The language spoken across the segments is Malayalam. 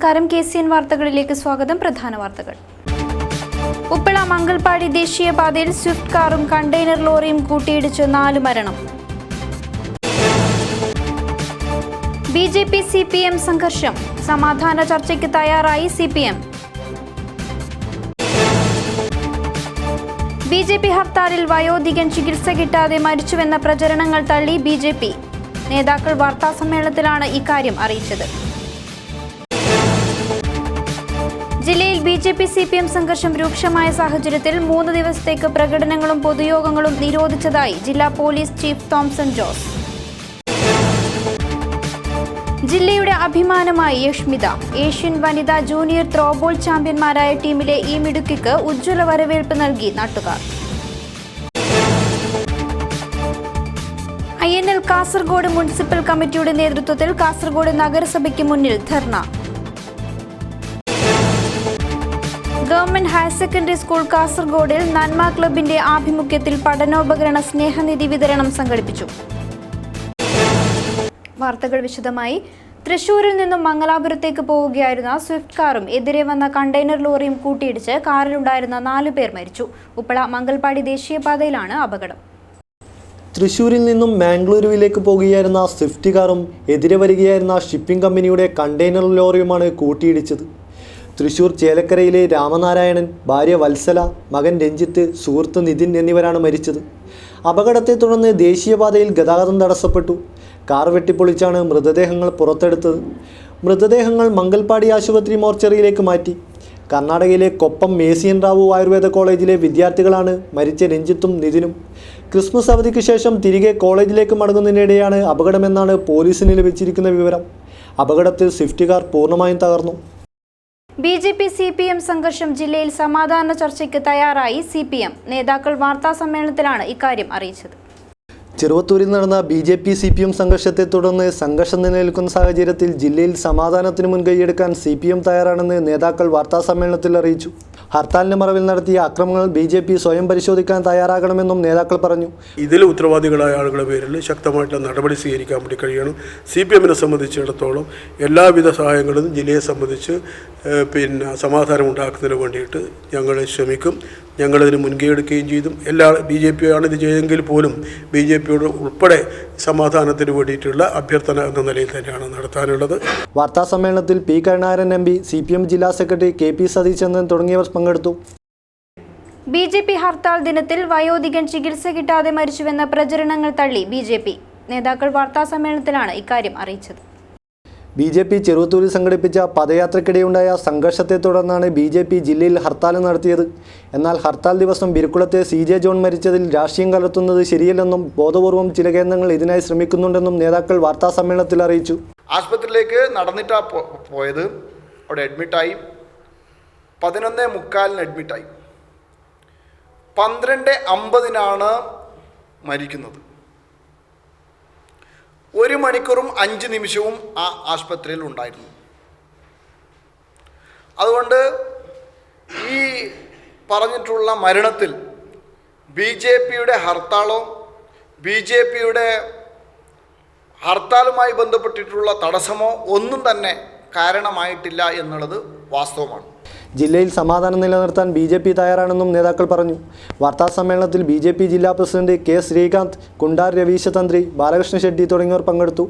നമസ്കാരം. KCN വാർത്തകളിലേക്ക് സ്വാഗതം. പ്രധാന വാർത്തകൾ. ഉപ്പള മംഗൽപാടി ദേശീയപാതയിൽ സ്വിഫ്റ്റ് കാറും കണ്ടെയ്നർ ലോറിയും കൂട്ടിയിടിച്ച് 4 മരണം. BJP CPM സംഘർഷം. സമാധാന ചർച്ചയ്ക്ക് തയ്യാറായി CPM. BJP ഹർത്താലിൽ വയോധികൻ ചികിത്സ കിട്ടാതെ മരിച്ചുവെന്ന പ്രചരണങ്ങൾ തള്ളി BJP. നേതാക്കൾ വാർത്താസമ്മേളനത്തിലാണ് ഇക്കാര്യം അറിയിച്ചത്. ജില്ലയിൽ BJP CPM സംഘർഷം രൂക്ഷമായ സാഹചര്യത്തിൽ 3 ദിവസത്തേക്ക് പ്രകടനങ്ങളും പൊതുയോഗങ്ങളും നിരോധിച്ചതായി ജില്ലാ പോലീസ് ചീഫ് തോംസൺ ജോസ്. ജില്ലയുടെ അഭിമാനമായി യഷ്മിത. ഏഷ്യൻ വനിതാ ജൂനിയർ ത്രോബോൾ ചാമ്പ്യന്മാരായ ടീമിലെ ഈ മിടുക്കിക്ക് ഉജ്ജ്വല വരവേൽപ്പ് നൽകി നാട്ടുകാർ. INL കാസർഗോഡ് മുനിസിപ്പൽ കമ്മിറ്റിയുടെ നേതൃത്വത്തിൽ കാസർഗോഡ് നഗരസഭയ്ക്ക് മുന്നിൽ ധർണ. ഗവൺമെന്റ് ഹയർ സെക്കൻഡറി സ്കൂൾ കാസർഗോഡിൽ നന്മ ക്ലബിന്റെ ആഭിമുഖ്യത്തിൽ പഠനോപകരണ സ്നേഹനിധി വിതരണം സംഘടിപ്പിച്ചു. വാർത്തകൾ വിശദമായി. തൃശൂരിൽ നിന്നും മംഗലാപുരത്തേക്ക് പോവുകയായിരുന്ന സ്വിഫ്റ്റ് കാറും എതിരെ വന്ന കണ്ടെയ്നർ ലോറിയും കൂട്ടിയിടിച്ച് കാറിലുണ്ടായിരുന്ന 4 പേർ മരിച്ചു. ഉപ്പള മംഗൽപാടി ദേശീയപാതയിലാണ് അപകടം. തൃശൂരിൽ നിന്നും മാംഗ്ലൂരുവിലേക്ക് പോകുകയായിരുന്ന സ്വിഫ്റ്റ് കാറും എതിരെ വരികയായിരുന്ന ഷിപ്പിംഗ് കമ്പനിയുടെ കണ്ടെയ്നർ ലോറിയുമാണ് കൂട്ടിയിടിച്ചത്. തൃശൂർ ചേലക്കരയിലെ രാമനാരായണൻ, ഭാര്യ വത്സല, മകൻ രഞ്ജിത്ത്, സുഹൃത്ത് നിതിൻ എന്നിവരാണ് മരിച്ചത്. അപകടത്തെ തുടർന്ന് ദേശീയപാതയിൽ ഗതാഗതം തടസ്സപ്പെട്ടു. കാർ വെട്ടിപ്പൊളിച്ചാണ് മൃതദേഹങ്ങൾ പുറത്തെടുത്തത്. മൃതദേഹങ്ങൾ മംഗൽപാടി ആശുപത്രി മോർച്ചറിയിലേക്ക് മാറ്റി. കർണാടകയിലെ കൊപ്പം മേസിയൻ റാവു ആയുർവേദ കോളേജിലെ വിദ്യാർത്ഥികളാണ് മരിച്ച രഞ്ജിത്തും നിതിനും. ക്രിസ്മസ് അവധിക്ക് ശേഷം തിരികെ കോളേജിലേക്ക് മടങ്ങുന്നതിനിടെയാണ് അപകടമെന്നാണ് പോലീസിന് ലഭിച്ചിരിക്കുന്ന വിവരം. അപകടത്തിൽ സ്വിഫ്റ്റ് കാർ പൂർണ്ണമായും തകർന്നു. BJP CPM സംഘർഷം. ജില്ലയിൽ സമാധാന ചർച്ചയ്ക്ക് തയ്യാറായി CPM. നേതാക്കൾ വാർത്താസമ്മേളനത്തിലാണ് ഇക്കാര്യം അറിയിച്ചത്. ചെറുവത്തൂരിൽ നടന്ന BJP CPM സംഘർഷത്തെ തുടർന്ന് സംഘർഷം നിലനിൽക്കുന്ന സാഹചര്യത്തിൽ ജില്ലയിൽ സമാധാനത്തിന് മുൻകൈയെടുക്കാൻ CPM തയ്യാറാണെന്ന് നേതാക്കൾ വാർത്താസമ്മേളനത്തിൽ അറിയിച്ചു. ഹർത്താലിന്റെ മറവിൽ നടത്തിയ അക്രമങ്ങൾ BJP സ്വയം പരിശോധിക്കാൻ തയ്യാറാകണമെന്നും നേതാക്കൾ പറഞ്ഞു. ഇതിൽ ഉത്തരവാദികളായ ആളുകളുടെ പേരിൽ ശക്തമായിട്ടുള്ള നടപടി സ്വീകരിക്കാൻ വേണ്ടി കഴിയണം. CPM-നെ സംബന്ധിച്ചിടത്തോളം എല്ലാവിധ സഹായങ്ങളും ജില്ലയെ സംബന്ധിച്ച് സമാധാനം ഉണ്ടാക്കുന്നതിന് വേണ്ടിയിട്ട് ഞങ്ങൾ ശ്രമിക്കും. ഞങ്ങളതിന് മുൻകൈ എടുക്കുകയും ചെയ്തു. എല്ലാ BJP ആണ് ഇത് ചെയ്തെങ്കിൽ പോലും BJPയോട് ഉൾപ്പെടെ സമാധാനത്തിന് വേണ്ടിയിട്ടുള്ള അഭ്യർത്ഥന എന്ന നിലയിൽ തന്നെയാണ് നടത്താനുള്ളത്. വാർത്താ സമ്മേളനത്തിൽ P. കരുണാകരൻ MP, CPM ജില്ലാ സെക്രട്ടറി KP സതീശചന്ദ്രൻ തുടങ്ങിയവർ പങ്കെടുത്തു. BJP ഹർത്താൽ ദിനത്തിൽ വയോധികൻ ചികിത്സ കിട്ടാതെ മരിച്ചുവെന്ന പ്രചരണങ്ങൾ തള്ളി BJP. നേതാക്കൾ വാർത്താസമ്മേളനത്തിലാണ് ഇക്കാര്യം അറിയിച്ചത്. BJP ചെറുവത്തൂരിൽ സംഘടിപ്പിച്ച പദയാത്രയ്ക്കിടെയുണ്ടായ സംഘർഷത്തെ തുടർന്നാണ് BJP ജില്ലയിൽ ഹർത്താൽ നടത്തിയത്. എന്നാൽ ഹർത്താൽ ദിവസം ബിരുക്കുളത്തെ CJ ജോൺ മരിച്ചതിൽ രാഷ്ട്രീയം കലർത്തുന്നത് ശരിയല്ലെന്നും ബോധപൂർവം ചില കേന്ദ്രങ്ങൾ ഇതിനായി ശ്രമിക്കുന്നുണ്ടെന്നും നേതാക്കൾ വാർത്താസമ്മേളനത്തിൽ അറിയിച്ചു. ആശുപത്രിയിലേക്ക് നടന്നിട്ടാ പോയത്. അവിടെ അഡ്മിറ്റായി. 11:45 അഡ്മിറ്റായി. 12:50 മരിക്കുന്നത്. 1 മണിക്കൂറും 5 നിമിഷവും ആ ആശുപത്രിയിൽ ഉണ്ടായിരുന്നു. അതുകൊണ്ട് ഈ പറഞ്ഞിട്ടുള്ള മരണത്തിൽ BJPയുടെ ഹർത്താളോ BJPയുടെ ഹർത്താലുമായി ബന്ധപ്പെട്ടിട്ടുള്ള തടസ്സമോ ഒന്നും തന്നെ കാരണമായിട്ടില്ല എന്നുള്ളത് വാസ്തവമാണ്. ജില്ലയിൽ സമാധാനം നിലനിർത്താൻ BJP തയ്യാറാണെന്നും നേതാക്കൾ പറഞ്ഞു. വാർത്താസമ്മേളനത്തിൽ BJP ജില്ലാ പ്രസിഡന്റ് K. ശ്രീകാന്ത്, കുണ്ടാർ രവീശ തന്ത്രി, ബാലകൃഷ്ണ ഷെഡ്ഡി തുടങ്ങിയവർ പങ്കെടുത്തു.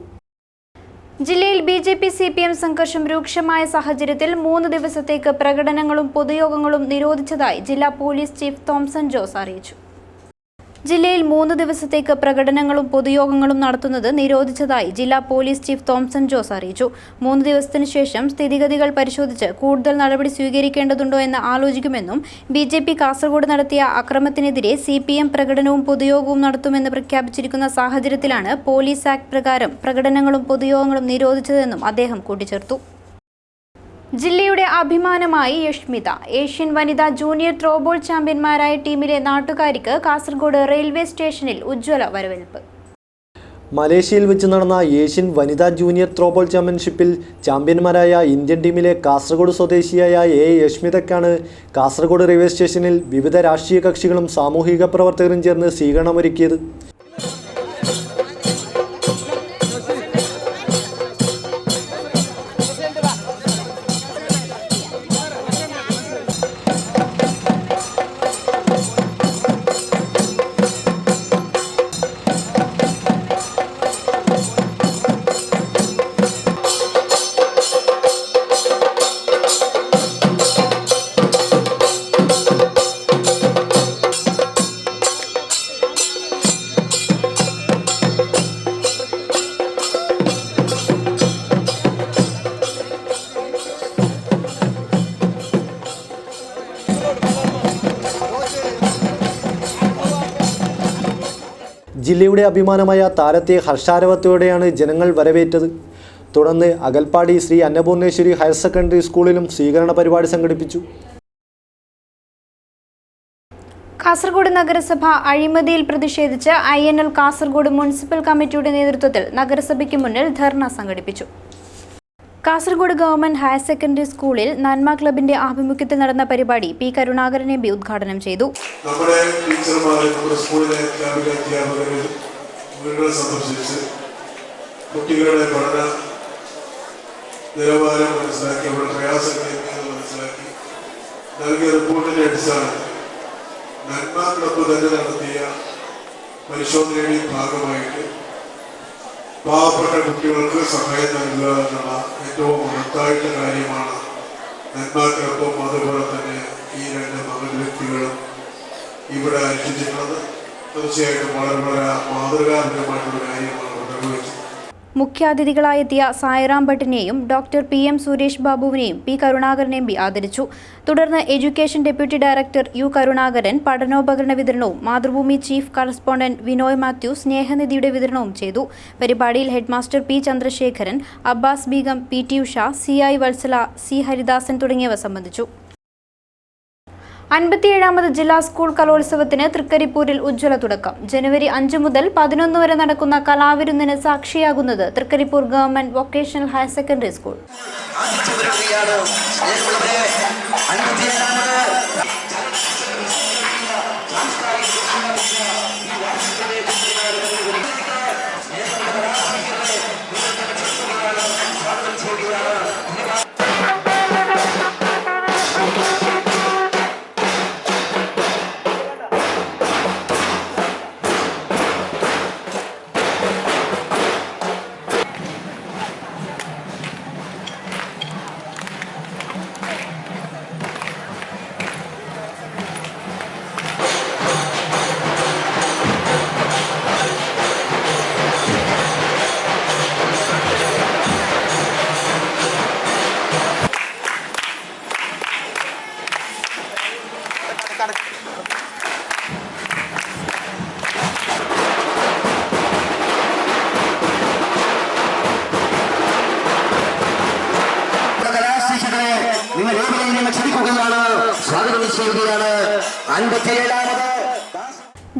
ജില്ലയിൽ BJP CPM സംഘർഷം രൂക്ഷമായ സാഹചര്യത്തിൽ 3 ദിവസത്തേക്ക് പ്രകടനങ്ങളും പൊതുയോഗങ്ങളും നിരോധിച്ചതായി ജില്ലാ പോലീസ് ചീഫ് തോംസൺ ജോസ് അറിയിച്ചു. ജില്ലയിൽ 3 ദിവസത്തേക്ക് പ്രകടനങ്ങളും പൊതുയോഗങ്ങളും നടത്തുന്നത് നിരോധിച്ചതായി ജില്ലാ പോലീസ് ചീഫ് തോംസൺ ജോസ് അറിയിച്ചു. 3 ദിവസത്തിനു ശേഷം സ്ഥിതിഗതികൾ പരിശോധിച്ച് കൂടുതൽ നടപടി സ്വീകരിക്കേണ്ടതുണ്ടോ എന്ന് ആലോചിക്കുമെന്നും BJP കാസർഗോഡ് നടത്തിയ അക്രമത്തിനെതിരെ CPM പ്രകടനവും പൊതുയോഗവും നടത്തുമെന്ന് പ്രഖ്യാപിച്ചിരിക്കുന്ന സാഹചര്യത്തിലാണ് പോലീസ് ആക്ട് പ്രകാരം പ്രകടനങ്ങളും പൊതുയോഗങ്ങളും നിരോധിച്ചതെന്നും അദ്ദേഹം കൂട്ടിച്ചേർത്തു. ജില്ലയുടെ അഭിമാനമായി യഷ്മിത. ഏഷ്യൻ വനിതാ ജൂനിയർ ത്രോബോൾ ചാമ്പ്യന്മാരായ ടീമിലെ നാട്ടുകാരിക്ക് കാസർഗോഡ് റെയിൽവേ സ്റ്റേഷനിൽ ഉജ്ജ്വല വരവേൽപ്പ്. മലേഷ്യയിൽ വെച്ച് നടന്ന ഏഷ്യൻ വനിതാ ജൂനിയർ ത്രോബോൾ ചാമ്പ്യൻഷിപ്പിൽ ചാമ്പ്യന്മാരായ ഇന്ത്യൻ ടീമിലെ കാസർഗോഡ് സ്വദേശിയായ യഷ്മിതയ്ക്കാണ് കാസർഗോഡ് റെയിൽവേ സ്റ്റേഷനിൽ വിവിധ രാഷ്ട്രീയ കക്ഷികളും സാമൂഹിക പ്രവർത്തകരും ചേർന്ന് സ്വീകരണമൊരുക്കിയത്. ജില്ലയുടെ അഭിമാനമായ താരത്തെ ഹർഷാരവത്തോടെയാണ് ജനങ്ങൾ വരവേറ്റത്. തുടർന്ന് അകൽപ്പാടി ശ്രീ അന്നപൂർണേശ്വരി ഹയർ സെക്കൻഡറി സ്കൂളിലും സ്വീകരണ പരിപാടി സംഘടിപ്പിച്ചു. കാസർഗോഡ് നഗരസഭ അഴിമതിയിൽ പ്രതിഷേധിച്ച് INL കാസർഗോഡ് മുനിസിപ്പൽ കമ്മിറ്റിയുടെ നേതൃത്വത്തിൽ നഗരസഭയ്ക്ക് മുന്നിൽ ധർണ സംഘടിപ്പിച്ചു. കാസർഗോഡ് ഗവൺമെന്റ് ഹയർ സെക്കൻഡറി സ്കൂളിൽ നന്മ ക്ലബിന്റെ ആഭിമുഖ്യത്തിൽ നടന്ന പരിപാടി പി. കരുണാകരൻ MP ഉദ്ഘാടനം ചെയ്തു. നമ്മുടെ ടീച്ചർമാരെ, നമ്മുടെ സ്കൂളിലെ അധ്യാപകരെ വീടുകൾ സന്ദർശിച്ച് കുട്ടികളുടെ പഠന നിലവാരം മനസ്സിലാക്കി, അവരുടെ പ്രയാസങ്ങൾ എന്താണെന്ന് മനസ്സിലാക്കി നൽകിയ റിപ്പോർട്ടിന്റെ അടിസ്ഥാനത്തിൽ നന്മ ക്ലബ്ബ് തന്നെ നടത്തിയ പരിശോധനയുടെ ഭാഗമായിട്ട് പാവപ്പെട്ട കുട്ടികൾക്ക് സഹായം നൽകുക എന്നുള്ള ഏറ്റവും മഹത്തായിട്ടുള്ള കാര്യമാണ് നന്മ ക്ലബ്ബും അതുപോലെ തന്നെ ഈ രണ്ട് മഹൽ വ്യക്തികളും ഇവിടെ അനുഷ്ഠിച്ചിട്ടുള്ളത്. തീർച്ചയായിട്ടും വളരെ മാതൃകാപരമായിട്ടുള്ള കാര്യമാണ് നിർവഹിച്ചത്. മുഖ്യാതിഥികളായെത്തിയ സായിറാം ഭട്ടിനെയും ഡോക്ടർ PM സുരേഷ് ബാബുവിനെയും പി. കരുണാകരൻ MP ആദരിച്ചു. തുടർന്ന് education deputy director U. Karunakaran പഠനോപകരണ വിതരണവും മാതൃഭൂമി ചീഫ് കറസ്പോണ്ടന്റ് വിനോയ് മാത്യു സ്നേഹനിധിയുടെ വിതരണവും ചെയ്തു. പരിപാടിയിൽ headmaster P. Chandrasekharan, Abbas Beegum, PT Usha, CI Valsala, C. Haridasan തുടങ്ങിയവർ സംബന്ധിച്ചു. 57ാമത് ജില്ലാ സ്കൂൾ കലോത്സവത്തിന് തൃക്കരിപ്പൂരിൽ ഉജ്ജ്വല തുടക്കം. ജനുവരി 5 മുതൽ 11 വരെ നടക്കുന്ന കലാവിരുന്നിന് സാക്ഷിയാകുന്നത് Trikaripur government vocational higher secondary school.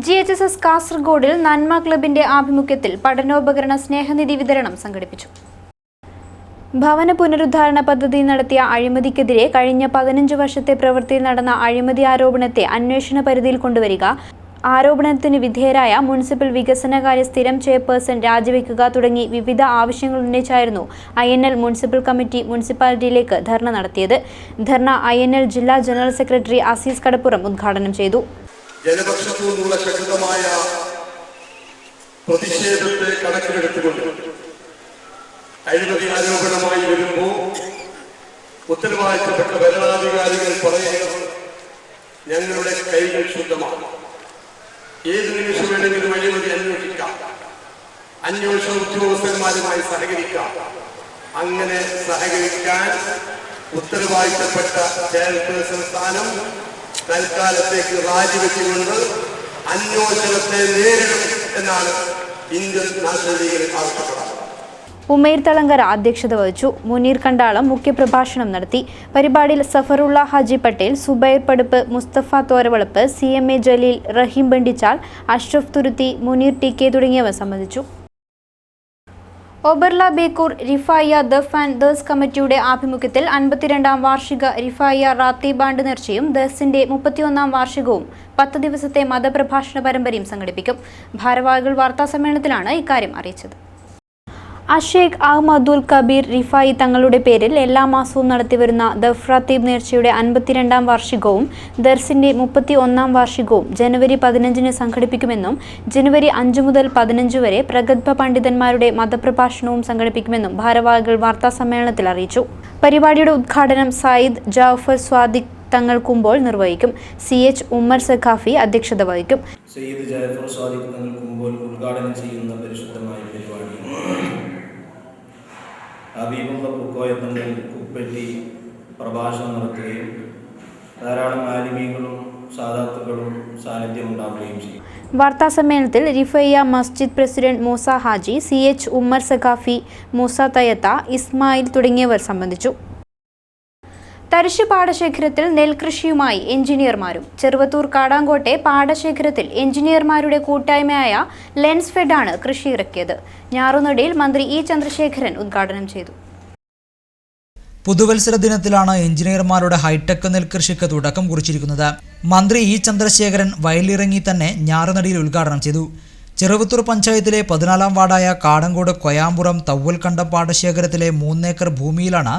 GHSS കാസർഗോഡിൽ നന്മ ക്ലബിന്റെ ആഭിമുഖ്യത്തിൽ പഠനോപകരണ സ്നേഹനിധി വിതരണം സംഘടിപ്പിച്ചു. ഭവന പുനരുദ്ധാരണ പദ്ധതി നടത്തിയ അഴിമതിക്കെതിരെ കഴിഞ്ഞ 15 വർഷത്തെ പ്രവൃത്തിയിൽ നടന്ന അഴിമതി ആരോപണത്തെ അന്വേഷണ പരിധിയിൽ കൊണ്ടുവരിക, ആരോപണത്തിന് വിധേയരായ മുനിസിപ്പൽ വികസനകാര്യ സ്ഥിരം ചെയർപേഴ്സൺ രാജിവെക്കുക തുടങ്ങി വിവിധ ആവശ്യങ്ങൾ ഉന്നയിച്ചായിരുന്നു INL മുനിസിപ്പൽ കമ്മിറ്റി മുനിസിപ്പാലിറ്റിയിലേക്ക് ധർണ നടത്തിയത്. ധർണ INL ജില്ലാ ജനറൽ സെക്രട്ടറി അസീസ് കടപ്പുറം ഉദ്ഘാടനം ചെയ്തു. ജനപക്ഷത്തു നിന്നുള്ള ശക്തമായ പ്രതിഷേധത്തെ കണക്കിലെടുത്തുകൊണ്ട് അഴിമതി ആരോപണമായി വരുമ്പോൾ ഉത്തരവാദിത്തപ്പെട്ട ഭരണാധികാരികൾ പറയുന്നത് ഞങ്ങളുടെ കൈകൾ ശുദ്ധമാണ്, ഏത് നിമിഷം വേണമെങ്കിലും അഴിമതി അന്വേഷിക്കാം, അന്വേഷണ ഉദ്യോഗസ്ഥന്മാരുമായി സഹകരിക്കാം. അങ്ങനെ സഹകരിക്കാൻ ഉത്തരവാദിത്തപ്പെട്ട ചെയർപേഴ്സൺ സ്ഥാനം തൽക്കാലത്തേക്ക് രാജിവെച്ചുകൊണ്ട് അന്വേഷണത്തെ നേരിടും എന്നാണ് ഇന്ത്യൻ നാഷണൽ ലീഗിൽ ആവശ്യപ്പെടുന്നത്. ഉമേർ തളങ്കര അധ്യക്ഷത വഹിച്ചു. മുനീർ കണ്ടാളം മുഖ്യപ്രഭാഷണം നടത്തി. പരിപാടിയിൽ സഫറുള്ള ഹാജി പട്ടേൽ, സുബൈർ പടുപ്പ്, മുസ്തഫ തോരവളപ്പ്, CMA ജലീൽ, റഹീം ബണ്ടിച്ചാൽ, അഷ്റഫ് തുരുത്തി, മുനീർ TK തുടങ്ങിയവർ സംബന്ധിച്ചു. ഒബർല ബേക്കൂർ റിഫായ ദഫ് ആൻഡ് ദേഴ്സ് കമ്മിറ്റിയുടെ ആഭിമുഖ്യത്തിൽ 52ാം വാർഷിക റിഫായ റാത്തി ബാണ്ട് നേർച്ചയും ദർസിന്റെ 31ാം വാർഷികവും 10 ദിവസത്തെ മതപ്രഭാഷണ പരമ്പരയും സംഘടിപ്പിക്കും. ഭാരവാഹികൾ വാർത്താസമ്മേളനത്തിലാണ് ഇക്കാര്യം അറിയിച്ചത്. അഷേഖ് അഹമ്മദുൽ കബീർ റിഫായി തങ്ങളുടെ പേരിൽ എല്ലാ മാസവും നടത്തിവരുന്ന ദഫ് റാത്തീബ് നേർച്ചയുടെ 52ാം വാർഷികവും ദർസിന്റെ 31ാം വാർഷികവും ജനുവരി 15-ന് സംഘടിപ്പിക്കുമെന്നും ജനുവരി 5 മുതൽ 15 വരെ പ്രഗത്ഭ പണ്ഡിതന്മാരുടെ മതപ്രഭാഷണവും സംഘടിപ്പിക്കുമെന്നും ഭാരവാഹികൾ വാർത്താസമ്മേളനത്തിൽ അറിയിച്ചു. പരിപാടിയുടെ ഉദ്ഘാടനം സയ്യിദ് ജാഫർ സ്വാദിഖ് തങ്ങൾ കുമ്പോൾ നിർവഹിക്കും. CH ഉമ്മർ സഖാഫി അധ്യക്ഷത വഹിക്കും. സയ്യിദ് ജാഫർ സ്വാദിഖ് തങ്ങൾ കുമ്പോൾ ഉദ്ഘാടനം ചെയ്യുന്ന പരിശുദ്ധമായ പരിപാടി ഹബീബുള്ള പൂക്കോയത്തങ്ങൾ കുപ്പെട്ടി പ്രഭാഷണം നടത്തുകയും ധാരാളം ആലിമീങ്ങളും സാദാത്തുക്കളും സാന്നിധ്യം ഉണ്ടാവുകയും ചെയ്യും. വാർത്താസമ്മേളനത്തിൽ റിഫയ്യ മസ്ജിദ് പ്രസിഡന്റ് മൂസ ഹാജി, CH ഉമ്മർ സഖാഫി, മൂസ തയ്യത്ത, ഇസ്മായിൽ തുടങ്ങിയവർ സംബന്ധിച്ചു. തരിശ് പാടശേഖരത്തിൽ നെൽകൃഷിയുമായി എഞ്ചിനീയർമാരും. ചെറുവത്തൂർ കാടാങ്കോട്ടെ പാടശേഖരത്തിൽ എഞ്ചിനീയർമാരുടെ കൂട്ടായ്മയായ ലെൻസ്ഫെഡാണ് കൃഷി ഇറക്കിയത്. ഞാറുനടയിൽ മന്ത്രി E ചന്ദ്രശേഖരൻ ഉദ്ഘാടനം ചെയ്തു. പുതുവത്സര ദിനത്തിലാണ് എഞ്ചിനീയർമാരുടെ ഹൈടെക് നെൽകൃഷിക്ക് തുടക്കം കുറിച്ചിരിക്കുന്നത്. മന്ത്രി E ചന്ദ്രശേഖരൻ വയലിറങ്ങി തന്നെ ഞാറുനടിയിൽ ഉദ്ഘാടനം ചെയ്തു. ചെറുവത്തൂർ പഞ്ചായത്തിലെ 14-ാം വാർഡായ കാടങ്കോട് കൊയാമ്പുറം തവ്വൽക്കണ്ടം പാടശേഖരത്തിലെ 3 ഏക്കർ ഭൂമിയിലാണ്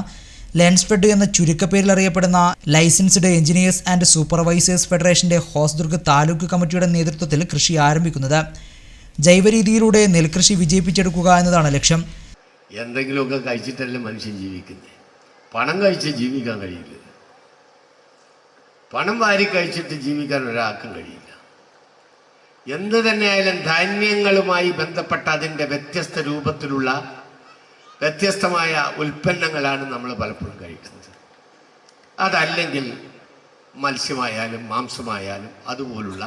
ലെൻസ്ഫെഡ് എന്ന ചുരുക്കപ്പേരിൽ അറിയപ്പെടുന്ന ലൈസൻസ്ഡ് എഞ്ചിനീയേഴ്സ് ആൻഡ് സൂപ്പർവൈസേഴ്സ് ഫെഡറേഷന്റെ ഹോസ്ദുർഗ് താലൂക്ക് കമ്മിറ്റിയുടെ നേതൃത്വത്തിൽ കൃഷി ആരംഭിക്കുന്നത്. ജൈവരീതിയിലൂടെ നെൽകൃഷി വിജയിപ്പിച്ചെടുക്കുക എന്നതാണ് ലക്ഷ്യം. എന്തെങ്കിലുമൊക്കെ കഴിച്ചിട്ടല്ലേ മനുഷ്യൻ ജീവിക്കുന്നത്. പണം കഴിച്ച് ജീവിക്കാൻ കഴിയില്ല. പണം വാരി കഴിച്ചിട്ട് ജീവിക്കാൻ ഒരാൾക്കും കഴിയില്ല. എന്ത് തന്നെയായാലും ധാന്യങ്ങളുമായി ബന്ധപ്പെട്ട അതിൻ്റെ വ്യത്യസ്ത രൂപത്തിലുള്ള വ്യത്യസ്തമായ ഉൽപ്പന്നങ്ങളാണ് നമ്മൾ പലപ്പോഴും കഴിക്കുന്നത്. അതല്ലെങ്കിൽ മത്സ്യമായാലും മാംസമായാലും അതുപോലുള്ള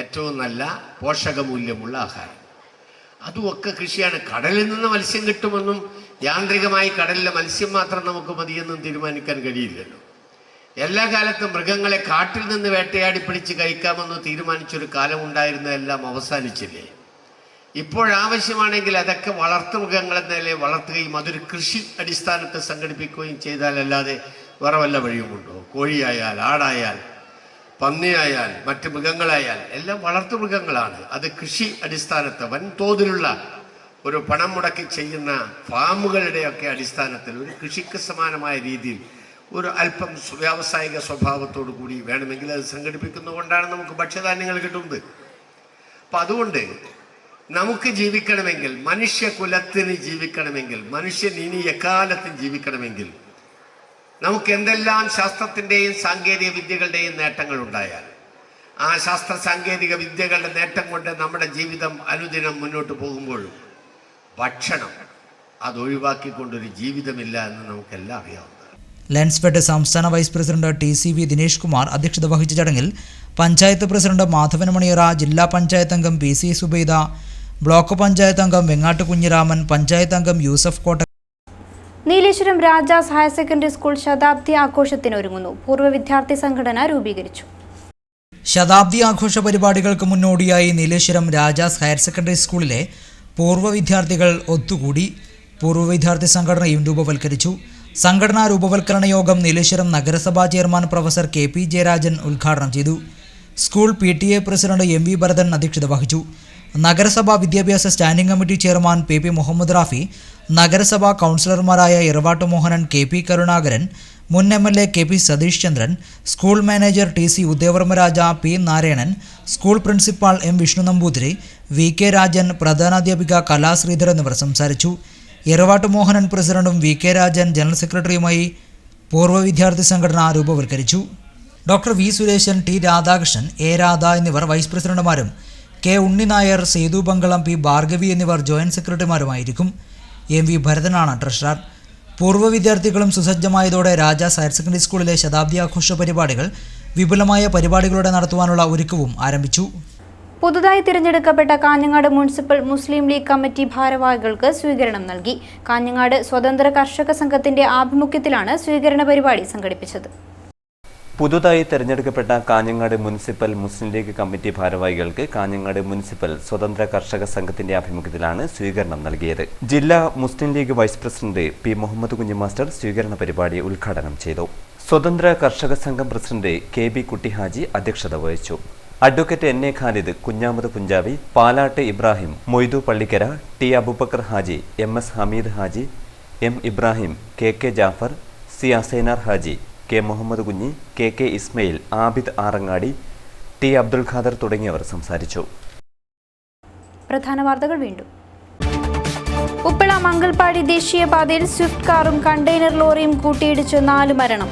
ഏറ്റവും നല്ല പോഷകമൂല്യമുള്ള ആഹാരം, അതുമൊക്കെ കൃഷിയാണ്. കടലിൽ നിന്ന് മത്സ്യം കിട്ടുമെന്നും യാന്ത്രികമായി കടലിലെ മത്സ്യം മാത്രം നമുക്ക് മതിയെന്നും തീരുമാനിക്കാൻ കഴിയില്ലല്ലോ. എല്ലാ കാലത്തും മൃഗങ്ങളെ കാട്ടിൽ നിന്ന് വേട്ടയാടി പിടിച്ച് കഴിക്കാമെന്ന് തീരുമാനിച്ചൊരു കാലം ഉണ്ടായിരുന്നതെല്ലാം അവസാനിച്ചില്ലേ. ഇപ്പോഴാവശ്യമാണെങ്കിൽ അതൊക്കെ വളർത്തുമൃഗങ്ങളെന്ന നിലയിൽ വളർത്തുകയും അതൊരു കൃഷി അടിസ്ഥാനത്തെ സംഘടിപ്പിക്കുകയും ചെയ്താലല്ലാതെ വേറെ വല്ല വഴിയുമുണ്ടോ? കോഴിയായാൽ, ആടായാൽ, പന്നിയായാൽ, മറ്റ് മൃഗങ്ങളായാൽ എല്ലാം വളർത്തുമൃഗങ്ങളാണ്. അത് കൃഷി അടിസ്ഥാനത്തെ വൻതോതിലുള്ള ഒരു പണം മുടക്കി ചെയ്യുന്ന ഫാമുകളുടെയൊക്കെ അടിസ്ഥാനത്തിൽ ഒരു കൃഷിക്ക് സമാനമായ രീതിയിൽ ഒരു അല്പം വ്യാവസായിക സ്വഭാവത്തോടു കൂടി വേണമെങ്കിൽ അത് സംഘടിപ്പിക്കുന്നതുകൊണ്ടാണ് നമുക്ക് ഭക്ഷ്യധാന്യങ്ങൾ കിട്ടുന്നത്. അപ്പം അതുകൊണ്ട് നമുക്ക് ജീവിക്കണമെങ്കിൽ, മനുഷ്യകുലത്തിന് ജീവിക്കണമെങ്കിൽ, മനുഷ്യൻ ഇനി എക്കാലത്തും ജീവിക്കണമെങ്കിൽ നമുക്ക് എന്തെല്ലാം ശാസ്ത്രത്തിൻ്റെയും സാങ്കേതിക വിദ്യകളുടെയും നേട്ടങ്ങൾ ഉണ്ടായാൽ ആ ശാസ്ത്ര സാങ്കേതിക വിദ്യകളുടെ നേട്ടം കൊണ്ട് നമ്മുടെ ജീവിതം അനുദിനം മുന്നോട്ട് പോകുമ്പോഴും ഭക്ഷണം അതൊഴിവാക്കിക്കൊണ്ടൊരു ജീവിതമില്ല എന്ന് നമുക്കെല്ലാം അറിയാവുന്നതാണ്. ലെൻസ്ഫെഡ് സംസ്ഥാന vice president TCV Dinesh Kumar അധ്യക്ഷത വഹിച്ച ചടങ്ങിൽ പഞ്ചായത്ത് പ്രസിഡന്റ് മാധവൻ മണിയറ, ജില്ലാ പഞ്ചായത്ത് അംഗം PC സുബൈദ, ബ്ലോക്ക് പഞ്ചായത്ത് അംഗം വെങ്ങാട്ട് കുഞ്ഞിരാമൻ, പഞ്ചായത്ത് അംഗം Yusuf Kotta. Nileshwaram Rajas higher secondary school ശതാബ്ദി ആഘോഷത്തിനൊരുങ്ങുന്നു. പൂർവ്വ വിദ്യാർത്ഥി സംഘടന രൂപീകരിച്ചു. ശതാബ്ദി ആഘോഷ പരിപാടികൾക്ക് മുന്നോടിയായി നീലേശ്വരം രാജാസ് ഹയർ സെക്കൻഡറി സ്കൂളിലെ പൂർവ്വ വിദ്യാർത്ഥികൾ ഒത്തുകൂടി. പൂർവ്വ വിദ്യാർത്ഥി സംഘടനയും രൂപവൽക്കരിച്ചു. സംഘടനാ രൂപവൽക്കരണ യോഗം നീലേശ്വരം നഗരസഭാ ചെയർമാൻ പ്രൊഫസർ KP ജയരാജൻ ഉദ്ഘാടനം ചെയ്തു. School PTA president MV Bharathan അധ്യക്ഷത വഹിച്ചു. നഗരസഭാ വിദ്യാഭ്യാസ standing committee chairman PP Muhammad Rafi, നഗരസഭാ കൗൺസിലർമാരായ ഇറവാട്ട് മോഹനൻ, KP കരുണാകരൻ, മുൻ MLA KP Satish Chandran, school manager TC Udayavarmaraja, P Narayanan, school principal M Vishnu Namboothiri, VK Rajan, പ്രധാനാധ്യാപിക കലാശ്രീധർ എന്നിവർ സംസാരിച്ചു. ഇറവാട്ട് മോഹനൻ പ്രസിഡന്റും VK രാജൻ ജനറൽ സെക്രട്ടറിയുമായി പൂർവ്വ വിദ്യാർത്ഥി സംഘടന രൂപവൽക്കരിച്ചു. Doctor V Suresan, T Radhakrishnan, A Radha എന്നിവർ വൈസ് പ്രസിഡന്റുമാരും K ഉണ്ണിനായർ, സേതു ബംഗളം, P ഭാർഗവി എന്നിവർ ജോയിന്റ് സെക്രട്ടറിമാരുമായിരിക്കും. MV ഭരതനാണ് ട്രഷറർ. പൂർവ്വ വിദ്യാർത്ഥികളും സുസജ്ജമായതോടെ രാജാസ് ഹയർ സെക്കൻഡറി സ്കൂളിലെ ശതാബ്ദി ആഘോഷ പരിപാടികൾ വിപുലമായ പരിപാടികളോടെ നടത്തുവാനുള്ള ഒരുക്കവും ആരംഭിച്ചു. പുതുതായി തിരഞ്ഞെടുക്കപ്പെട്ട കാഞ്ഞങ്ങാട് മുനിസിപ്പൽ മുസ്ലിം ലീഗ് കമ്മിറ്റി ഭാരവാഹികൾക്ക് സ്വീകരണം നൽകി. കാഞ്ഞങ്ങാട് സ്വതന്ത്ര കർഷക സംഘത്തിന്റെ ആഭിമുഖ്യത്തിലാണ് സ്വീകരണ പരിപാടി സംഘടിപ്പിച്ചത്. പുതുതായി തെരഞ്ഞെടുക്കപ്പെട്ട കാഞ്ഞങ്ങാട് മുനിസിപ്പൽ മുസ്ലിം ലീഗ് കമ്മിറ്റി ഭാരവാഹികൾക്ക് കാഞ്ഞങ്ങാട് മുനിസിപ്പൽ സ്വതന്ത്ര കർഷക സംഘത്തിന്റെ ആഭിമുഖ്യത്തിലാണ് സ്വീകരണം നൽകിയത്. ജില്ലാ Muslim League vice president P Muhammad Kunhi master സ്വീകരണ പരിപാടി ഉദ്ഘാടനം ചെയ്തു. സ്വതന്ത്ര കർഷക സംഘം പ്രസിഡന്റ് KB കുട്ടി ഹാജി അധ്യക്ഷത വഹിച്ചു. Advocate NA Khalid, Kunhamath Punchavi, Palat Ibrahim, Moidu Pallikkara, T Aboobacker Haji, MS Hameed Haji, M Ibrahim, KK Jafar, C Asainar Haji, K Muhammad Kunhi, KK Ismail, Abid Arangadi, T Abdul Khader തുടങ്ങിയവർ സംസാരിച്ചു. പ്രധാന വാർത്തകൾ വീണ്ടും. ഉപ്പള മംഗൽപാടി ദേശീയപാതയിൽ സ്വിഫ്റ്റ് കാറും കണ്ടെയ്നർ ലോറിയും കൂട്ടിയിടിച്ച് 4 മരണം.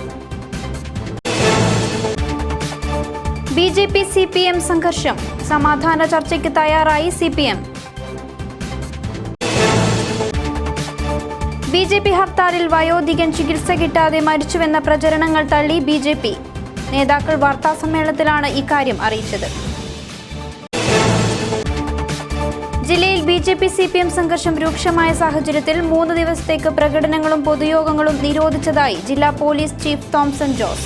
BJP CPM സംഘർഷം. സമാധാന ചർച്ചയ്ക്ക് തയ്യാറായി CPM. BJP ഹർത്താലിൽ വയോധികൻ ചികിത്സ കിട്ടാതെ മരിച്ചുവെന്ന പ്രചരണങ്ങൾ തള്ളി BJP. നേതാക്കൾ വാർത്താസമ്മേളനത്തിലാണ് ഇക്കാര്യം അറിയിച്ചത്. ജില്ലയിൽ ബി.ജെ.പി. CPM സംഘർഷം രൂക്ഷമായ സാഹചര്യത്തിൽ 3 ദിവസത്തേക്ക് പ്രകടനങ്ങളും പൊതുയോഗങ്ങളും നിരോധിച്ചതായി ജില്ലാ പോലീസ് ചീഫ് തോംസൺ ജോസ്.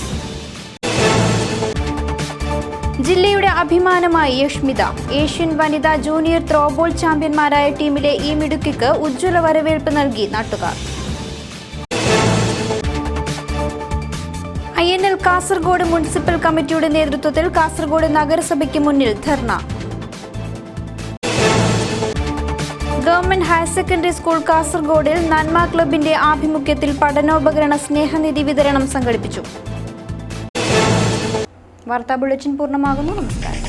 ജില്ലയുടെ അഭിമാനമായി യഷ്മിത. ഏഷ്യൻ വനിതാ ജൂനിയർ ത്രോബോൾ ചാമ്പ്യന്മാരായ ടീമിലെ ഈ മിടുക്കിക്ക് ഉജ്ജ്വല വരവേൽപ്പ് നൽകി നാട്ടുകാർ. INL കാസർഗോഡ് മുനിസിപ്പൽ കമ്മിറ്റിയുടെ നേതൃത്വത്തിൽ കാസർഗോഡ് നഗരസഭയ്ക്ക് മുന്നിൽ ധർണ. ഗവൺമെന്റ് ഹയർ സെക്കൻഡറി സ്കൂൾ കാസർഗോഡിൽ നന്മ ക്ലബിന്റെ ആഭിമുഖ്യത്തിൽ പഠനോപകരണ സ്നേഹനിധി വിതരണം സംഘടിപ്പിച്ചു. വാർത്താ ബുള്ളറ്റിൻ പൂർണ്ണമാകുന്നു. നമസ്കാരം.